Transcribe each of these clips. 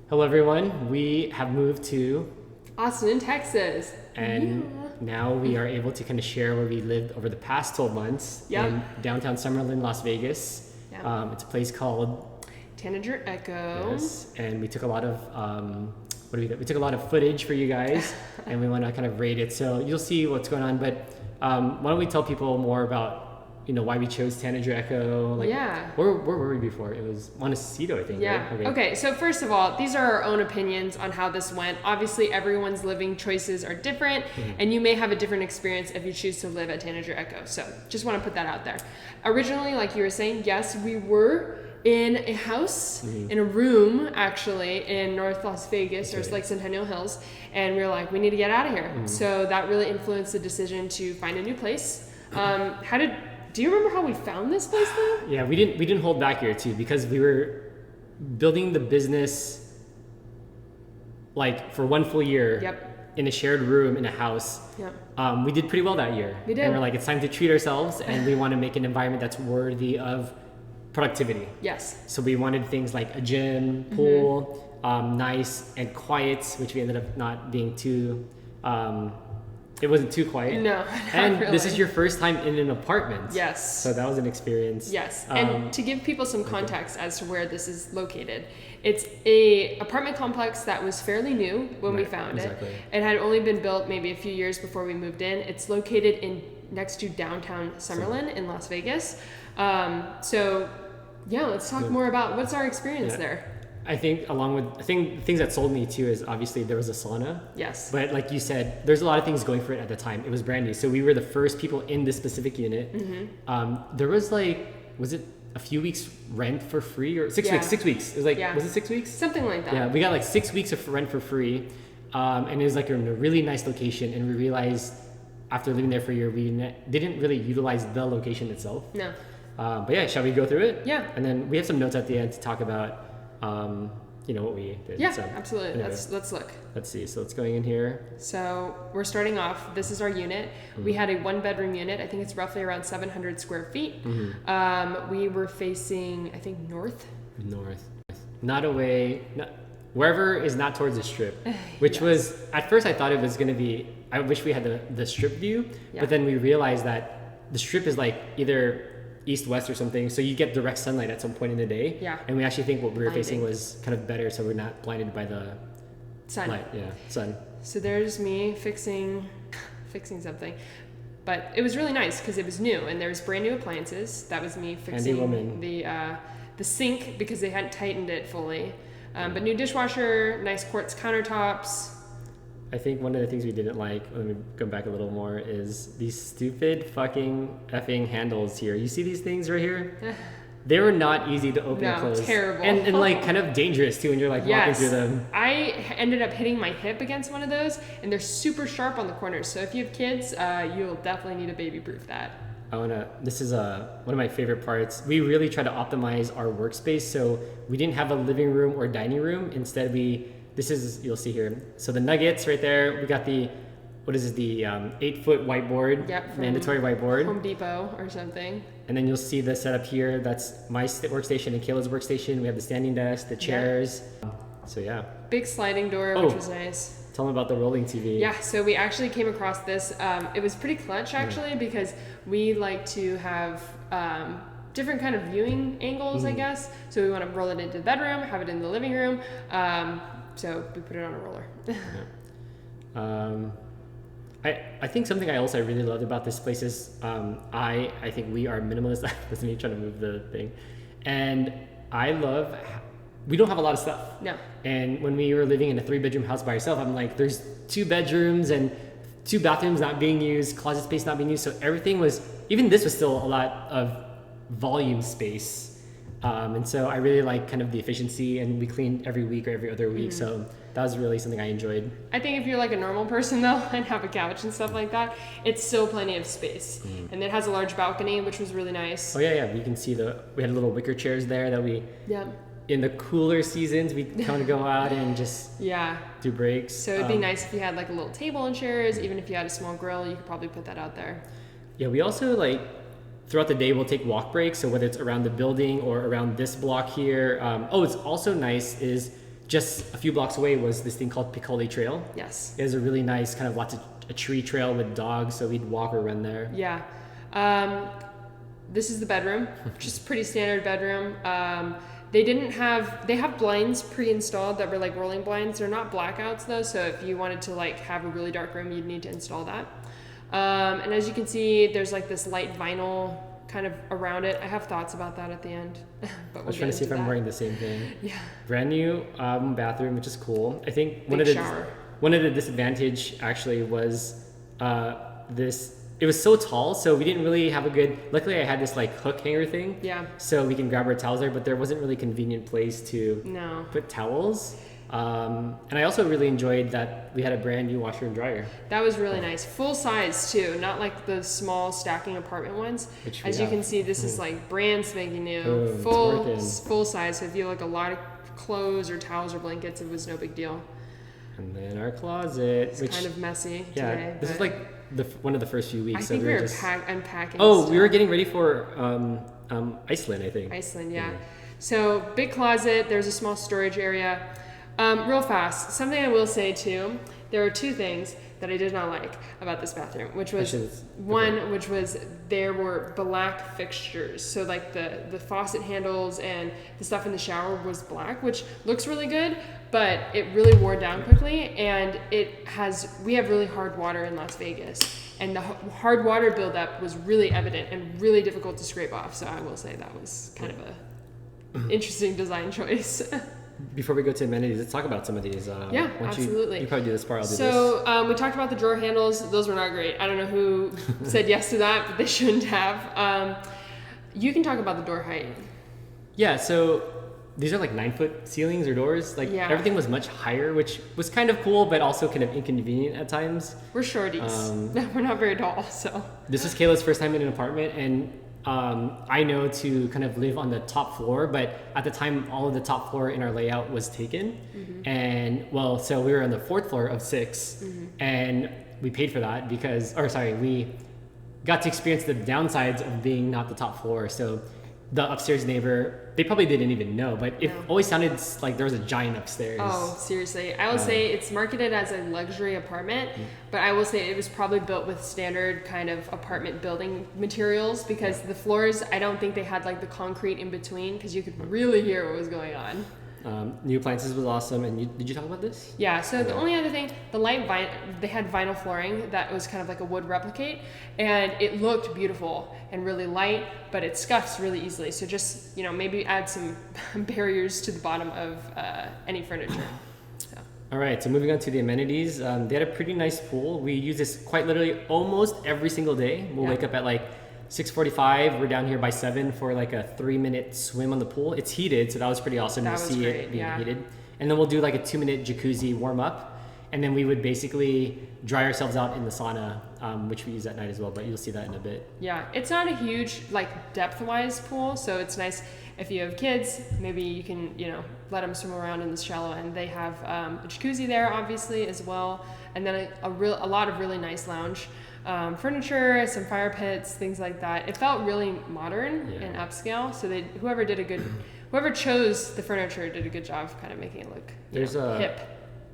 Hello, everyone. We have moved to Austin, Texas. and now we are able to kind of share where we lived over the past 12 months in downtown Summerlin, Las Vegas. Yep. It's a place called Tanager Echo. Yes, and we took a lot of we took a lot of footage for you guys, and we want to kind of rate it. So you'll see what's going on. But why don't we tell people more about why we chose Tanager Echo? Where were we before? It was Montecito, I think. Yeah. Right? Okay. So first of all, these are our own opinions on how this went. Obviously, everyone's living choices are different, and you may have a different experience if you choose to live at Tanager Echo. So just want to put that out there. Originally, like you were saying, yes, we were in a house, in a room, actually, in North Las Vegas, or like Centennial Hills, and we were like, we need to get out of here. So that really influenced the decision to find a new place. Do you remember how we found this place though? Yeah, we didn't hold back here too, because we were building the business like for one full year. In a shared room in a house. We did pretty well that year. We did. And we're like, it's time to treat ourselves, and we want to make an environment that's worthy of productivity. Yes. So we wanted things like a gym, pool, nice and quiet, which we ended up not being too. It wasn't too quiet. No, and really. This is your first time in an apartment. Yes. So that was an experience. Yes. And to give people some context as to where this is located, it's a apartment complex that was fairly new when we found it. It had only been built maybe a few years before we moved in. It's located next to downtown Summerlin in Las Vegas. Let's talk more about what's our experience there. I think things that sold me too is obviously there was a sauna. Yes. But like you said, there's a lot of things going for it at the time. It was brand new. So we were the first people in this specific unit. There was was it a few weeks rent for free or 6 weeks? 6 weeks. It was was it 6 weeks? Something like that. Yeah, we got 6 weeks of rent for free. And it was in a really nice location. And we realized after living there for a year, we didn't really utilize the location itself. No. But yeah, shall we go through it? Yeah. And then we have some notes at the end to talk about what we did. Yeah, so, absolutely. Anyway, Let's look. Let's see. So let's going in here. So we're starting off. This is our unit. We had a 1-bedroom unit. I think it's roughly around 700 square feet. We were facing, I think, north. Not away. Wherever is not towards the strip, which was at first I thought it was going to be. I wish we had the strip view, but then we realized that the strip is either east-west or something, so you get direct sunlight at some point in the day. Yeah. And we actually think what we were facing was kind of better, so we're not blinded by the sun. Light. Yeah, sun. So there's me fixing something, but it was really nice because it was new and there was brand new appliances. That was me fixing the sink because they hadn't tightened it fully. But new dishwasher, nice quartz countertops. I think one of the things we didn't like, when we go back a little more, is these stupid fucking effing handles here. You see these things right here? They were not easy to open and close. Terrible. And kind of dangerous too when you're walking through them. I ended up hitting my hip against one of those, and they're super sharp on the corners. So if you have kids, you'll definitely need to baby-proof that. This is one of my favorite parts. We really try to optimize our workspace, so we didn't have a living room or dining room. Instead, you'll see here. So the nuggets right there, we got the 8-foot whiteboard, mandatory whiteboard. Home Depot or something. And then you'll see the setup here. That's my workstation and Kayla's workstation. We have the standing desk, the chairs. So yeah. Big sliding door, which was nice. Tell them about the rolling TV. Yeah, so we actually came across this. It was pretty clutch actually because we like to have different kind of viewing angles, I guess. So we want to roll it into the bedroom, have it in the living room. So we put it on a roller. I think something else I really loved about this place is I think we are minimalist. That's me trying to move the thing. And I love, we don't have a lot of stuff. No. And when we were living in a 3-bedroom house by ourselves, I'm like, there's 2 bedrooms and 2 bathrooms not being used, closet space not being used. So everything even this was still a lot of volume space. And so I really like kind of the efficiency, and we clean every week or every other week. So that was really something I enjoyed. I think if you're a normal person though and have a couch and stuff like that, it's still plenty of space. And it has a large balcony, which was really nice. Oh yeah. We can see we had little wicker chairs there that in the cooler seasons, we kind of go out and just do breaks. So it'd be nice if you had a little table and chairs, even if you had a small grill, you could probably put that out there. Yeah, we also throughout the day, we'll take walk breaks. So whether it's around the building or around this block here. It's also nice is just a few blocks away was this thing called Piccoli Trail. Yes. It was a really nice kind of lots of a tree trail with dogs, so we'd walk or run there. Yeah. This is the bedroom, just pretty standard bedroom. They have blinds pre-installed that were like rolling blinds. They're not blackouts though, so if you wanted to like have a really dark room, you'd need to install that. And as you can see, there's like this light vinyl kind of around it. I have thoughts about that at the end. But I was trying to see if I'm wearing the same thing. Yeah. Brand new bathroom, which is cool. I think one of the disadvantage actually was it was so tall, so we didn't really have a good, luckily I had this like hook hanger thing. Yeah. So we can grab our towels there, but there wasn't really a convenient place to put towels. And I also really enjoyed that we had a brand new washer and dryer. That was really nice. Full size too, not like the small stacking apartment ones. As you can see, this is like brand spanking new, full size. So if you have like a lot of clothes or towels or blankets, it was no big deal. And then our closet, it's kind of messy today. This is like one of the first few weeks. I think we were unpacking. Oh, still. We were getting ready for Iceland, I think. Iceland, yeah. So big closet. There's a small storage area. Real fast, something I will say too, there are two things that I did not like about this bathroom, which was there were black fixtures. So like the faucet handles and the stuff in the shower was black, which looks really good, but it really wore down quickly. And we have really hard water in Las Vegas, and the hard water buildup was really evident and really difficult to scrape off. So I will say that was kind of a interesting design choice. Before we go to amenities, let's talk about some of these. Yeah, absolutely. You probably do this part, I'll do this. So we talked about the drawer handles. Those were not great. I don't know who said yes to that, but they shouldn't have. You can talk about the door height. Yeah, so these are like 9-foot ceilings or doors. Like everything was much higher, which was kind of cool, but also kind of inconvenient at times. We're shorties. We're not very tall, so. This was Kayla's first time in an apartment, and I know to kind of live on the top floor, but at the time, all of the top floor in our layout was taken. Mm-hmm. And so we were on the 4th floor of 6, and we paid for that we got to experience the downsides of being not the top floor. So the upstairs neighbor, they probably didn't even know, but it always sounded like there was a giant upstairs. Oh, seriously. I will say it's marketed as a luxury apartment, but I will say it was probably built with standard kind of apartment building materials, because the floors, I don't think they had like the concrete in between, because you could really hear what was going on. New appliances was awesome. And did you talk about this? Yeah, so the only other thing, they had vinyl flooring that was kind of like a wood replicate, and it looked beautiful and really light, but it scuffs really easily. So just, maybe add some barriers to the bottom of any furniture. So. All right, so moving on to the amenities. They had a pretty nice pool. We use this quite literally almost every single day. We'll wake up at like 6:45. We're down here by 7 for like a 3-minute swim on the pool. It's heated, so that was pretty awesome to see it being heated. And then we'll do like a 2-minute jacuzzi warm up, and then we would basically dry ourselves out in the sauna, which we use at night as well. But you'll see that in a bit. Yeah, it's not a huge like depth-wise pool, so it's nice if you have kids. Maybe you can let them swim around in the shallow end. They have a jacuzzi there, obviously, as well, and then a lot of really nice lounge. Furniture, some fire pits, things like that. It felt really modern and upscale. So whoever chose the furniture did a good job of kind of making it look hip.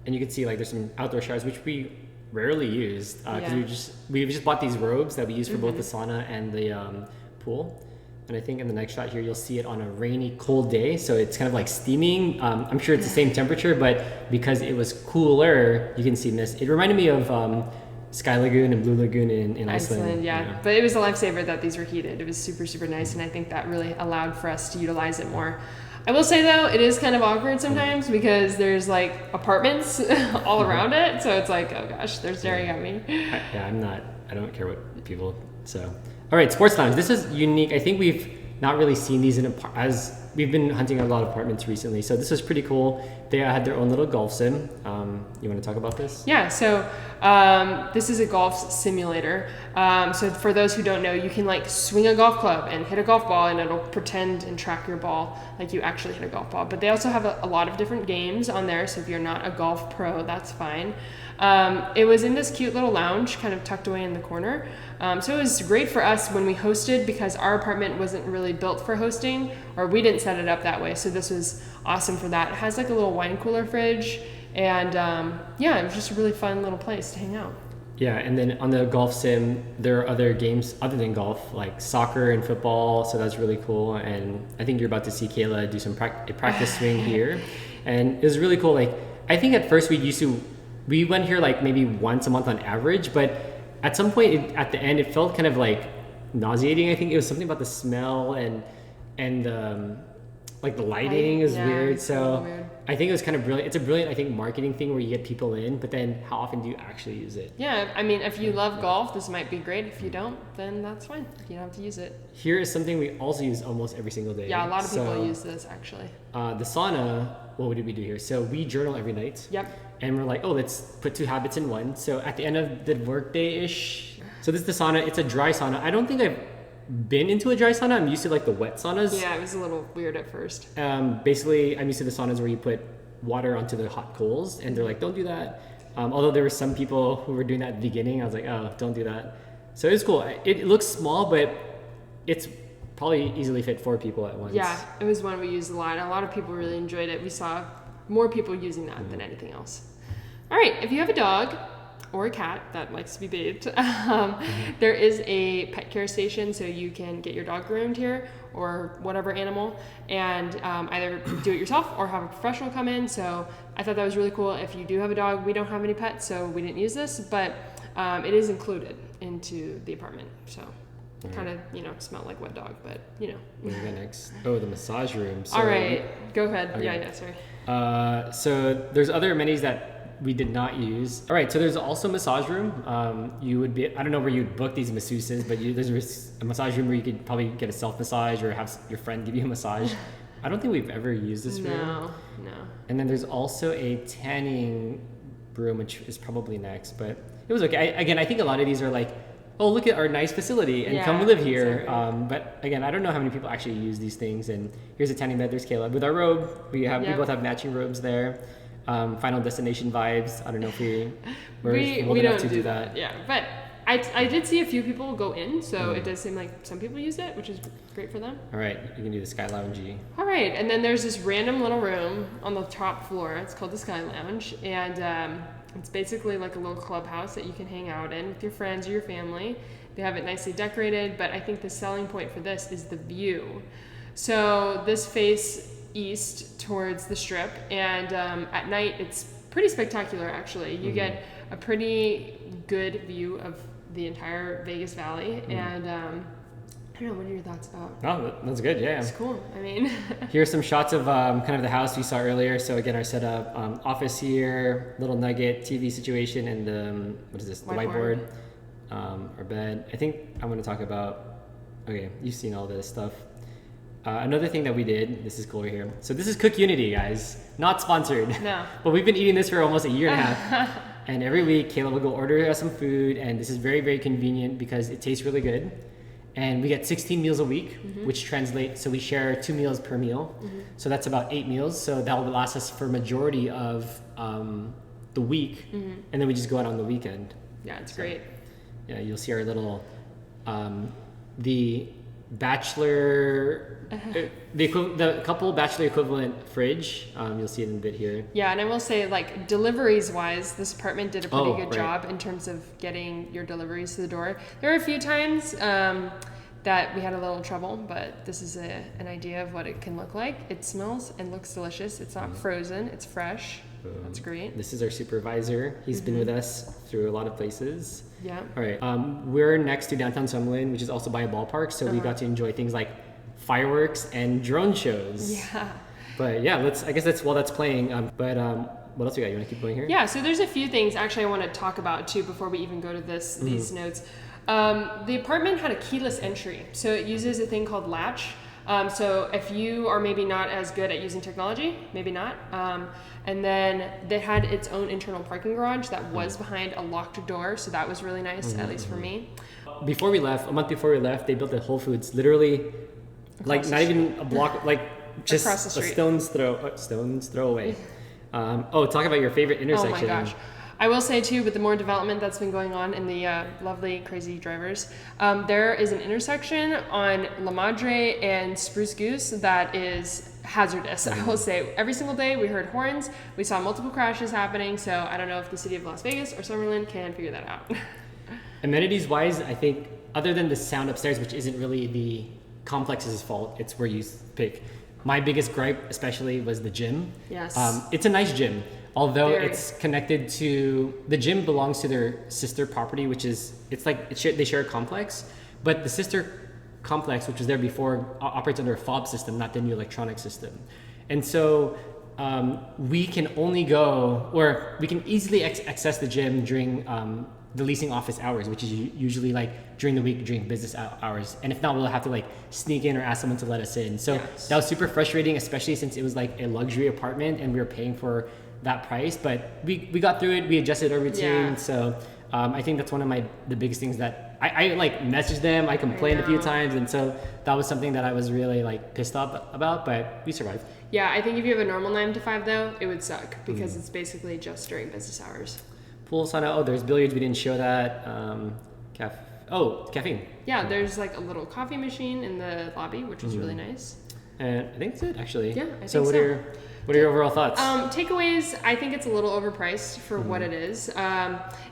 And you can see like there's some outdoor showers, which we rarely used because we just bought these robes that we use for both the sauna and the pool. And I think in the next shot here, you'll see it on a rainy, cold day. So it's kind of like steaming. I'm sure it's the same temperature, but because it was cooler, you can see mist. It reminded me of Sky Lagoon and Blue Lagoon in Iceland. Yeah. But it was a lifesaver that these were heated. It was super, super nice, and I think that really allowed for us to utilize it more. I will say though, it is kind of awkward sometimes because there's like apartments all around it, so it's like, oh gosh, they're staring at me. I don't care what people. So, all right, sports lounge. This is unique. I think we've not really seen these as we've been hunting a lot of apartments recently. So this was pretty cool. They had their own little golf sim. You want to talk about this? Yeah, so this is a golf simulator. So for those who don't know, you can like swing a golf club and hit a golf ball, and it'll pretend and track your ball like you actually hit a golf ball. But they also have a lot of different games on there. So if you're not a golf pro, that's fine. It was in this cute little lounge kind of tucked away in the corner. So it was great for us when we hosted, because our apartment wasn't really built for hosting. or we didn't set it up that way. So this was awesome for that. It has like a little wine cooler fridge, and yeah, it was just a really fun little place to hang out. Yeah, and then on the golf sim, there are other games other than golf, like soccer and football, so that's really cool. And I think you're about to see Kayla do some practice swing here. And it was really cool. Like, I think at first we went here like maybe once a month on average, but at some point at the end, it felt kind of like nauseating. I think it was something about the smell and like the lighting is weird. So weird. I think it was kind of brilliant. It's a brilliant, I think, marketing thing where you get people in, but then how often do you actually use it? Yeah, I mean, if you love golf, this might be great. If you don't, then that's fine. You don't have to use it. Here is something we also use almost every single day. Yeah, a lot of people use this actually. The sauna, what did we do here? So we journal every night. Yep. And we're like, oh, let's put 2 habits in one. So at the end of the workday-ish, so this is the sauna. It's a dry sauna. I don't think I've been into a dry sauna. I'm used to like the wet saunas. Yeah, it was a little weird at first. Basically, I'm used to the saunas where you put water onto the hot coals, and they're like, don't do that. Although there were some people who were doing that at the beginning, I was like, oh, don't do that. So it was cool. It looks small, but it's probably easily fit 4 people at once. Yeah, it was one we used a lot. A lot of people really enjoyed it. We saw more people using that than anything else. All right, if you have a dog or a cat that likes to be bathed, there is a pet care station, so you can get your dog groomed here or whatever animal, and either do it yourself or have a professional come in. So I thought that was really cool. If you do have a dog, we don't have any pets, so we didn't use this, but it is included into the apartment. So kind of, smelled like wet dog, but What do we got next? Oh, the massage room. So, all right, go ahead. Okay. Yeah, sorry. So there's other amenities that we did not use. All right, so there's also a massage room. You would be, I don't know where you'd book these masseuses, but there's a massage room where you could probably get a self-massage or have your friend give you a massage. I don't think we've ever used this room. No. And then there's also a tanning room, which is probably next, but it was okay. I think a lot of these are like, oh, look at our nice facility and come live here. Exactly. But again, I don't know how many people actually use these things. And here's a tanning bed. There's Kayla with our robe. We both have matching robes there. Final Destination vibes. I don't know if we're old enough to do that. Yeah, but I did see a few people go in, so it does seem like some people use it, which is great for them. All right, you can do the Sky Lounge. All right, and then there's this random little room on the top floor. It's called the Sky Lounge, and it's basically like a little clubhouse that you can hang out in with your friends or your family. They have it nicely decorated, but I think the selling point for this is the view. So this faces east towards the strip, and at night it's pretty spectacular actually. You get a pretty good view of the entire Vegas Valley, and I don't know, what are your thoughts about? Oh, that's good, yeah. It's cool, I mean. Here's some shots of kind of the house we saw earlier. So again, our setup, office here, little nugget, TV situation, and what is this, the whiteboard. Our bed. I think I'm going to talk about, okay, you've seen all this stuff. Another thing that we did, this is cool right here. So this is Cook Unity, guys. Not sponsored. No. But we've been eating this for almost a year and a half. And every week, Kayla will go order us some food. And this is very, very convenient because it tastes really good. And we get 16 meals a week, which translates, so we share 2 meals per meal. So that's about 8 meals. So that will last us for majority of the week. And then we just go out on the weekend. Yeah, it's great. Yeah, you'll see our little, the bachelor, the couple bachelor equivalent fridge. You'll see it in a bit here. Yeah, and I will say, like, deliveries wise, this apartment did a pretty good job in terms of getting your deliveries to the door. There were a few times that we had a little trouble, but this is an idea of what it can look like. It smells and looks delicious. It's not frozen, it's fresh. That's great. This is our supervisor. He's been with us through a lot of places. Yeah. All right. We're next to downtown Summerlin, which is also by a ballpark, so we got to enjoy things like fireworks and drone shows. Yeah. But yeah, I guess that's while that's playing. What else we got? You want to keep going here? Yeah. So there's a few things actually I want to talk about too before we even go to these notes. The apartment had a keyless entry, so it uses a thing called latch. So if you are maybe not as good at using technology, maybe not. And then they had its own internal parking garage that was behind a locked door, so that was really nice, at least for me. Before we left, a month before we left, they built a Whole Foods literally, like not even a block, like just a stone's throw away. Talk about your favorite intersection. Oh my gosh. I will say too, with the more development that's been going on in the lovely crazy drivers, there is an intersection on La Madre and Spruce Goose that is hazardous. I will say every single day we heard horns, we saw multiple crashes happening. So I don't know if the city of Las Vegas or Summerlin can figure that out. Amenities wise, I think other than the sound upstairs, which isn't really the complex's fault, it's where you pick. My biggest gripe especially was the gym. Yes. It's a nice gym, although Very. it's connected to, the gym belongs to their sister property, which is, it's like they share a complex, but the sister complex, which was there before, operates under a fob system, not the new electronic system. And so we can only go, or we can easily access the gym during the leasing office hours, which is usually like during the week, during business hours. And if not, we'll have to like sneak in or ask someone to let us in. So that was super frustrating, especially since it was like a luxury apartment and we were paying for that price. But we got through it. We adjusted our routine. Yeah. So I think that's one of the biggest things that I like messaged them. I complained a few times. And so that was something that I was really like pissed off about, but we survived. Yeah, I think if you have a normal 9 to 5 though, it would suck because it's basically just during business hours. Pool sauna. Oh, there's billiards. We didn't show that. Caffeine. Yeah, there's like a little coffee machine in the lobby, which was really nice. And I think that's it, actually. Yeah, I so think so. What are your overall thoughts? Takeaways, I think it's a little overpriced for what it is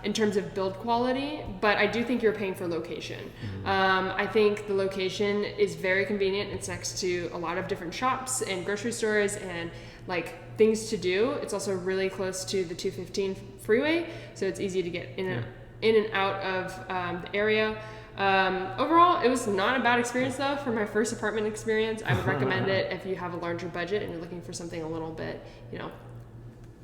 in terms of build quality, but I do think you're paying for location. I think the location is very convenient. It's next to a lot of different shops and grocery stores and like things to do. It's also really close to the 215 freeway, so it's easy to get in and out of the area. Overall, it was not a bad experience though. For my first apartment experience, I would recommend it if you have a larger budget and you're looking for something a little bit,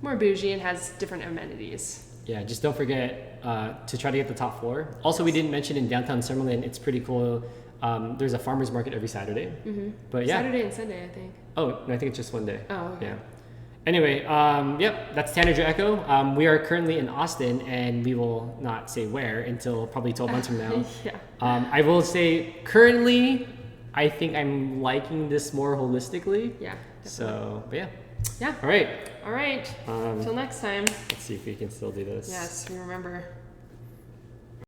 more bougie and has different amenities. Yeah, just don't forget to try to get the top floor. Also, we didn't mention in downtown Summerlin, it's pretty cool. There's a farmer's market every Saturday. But yeah. Saturday and Sunday, I think. Oh, no, I think it's just one day. Oh, okay. Yeah. Anyway, that's Tanager Echo. We are currently in Austin, and we will not say where until probably 12 months from now. Yeah. I will say currently, I think I'm liking this more holistically. Yeah. Definitely. So, but yeah. Yeah. All right. All right. Until next time. Let's see if we can still do this. Yes, we remember.